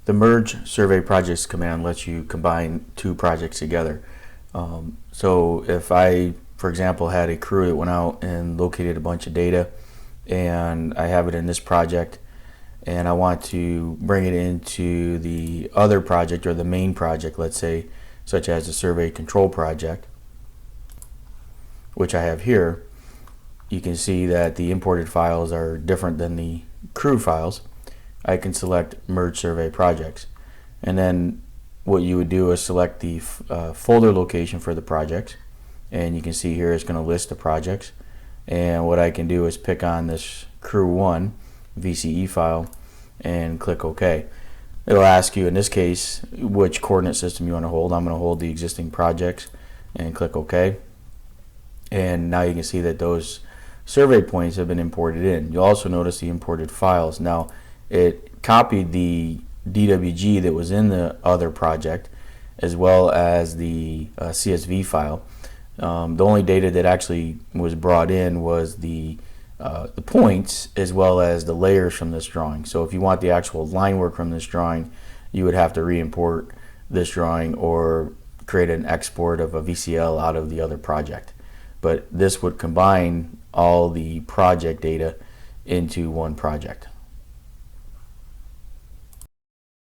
The merge survey projects command lets you combine two projects together. So if I, for example, had a crew that went out and located a bunch of data, and I have it in this project, and I want to bring it into the other project, or the main project, let's say, such as the survey control project, which I have here, you can see that the imported files are different than the crew files. I can select merge survey projects, and then what you would do is select the folder location for the project, and you can see here it's going to list the projects. And what I can do is pick on this crew1 VCE file and click OK. It'll ask you in this case which coordinate system you want to hold. I'm going to hold the existing projects and click OK. And now you can see that those survey points have been imported in. You'll also notice the imported files. Now it copied the DWG that was in the other project, as well as the CSV file. The only data that actually was brought in was the points, as well as the layers from this drawing. So if you want the actual line work from this drawing, you would have to re-import this drawing or create an export of a VCL out of the other project. But this would combine all the project data into one project.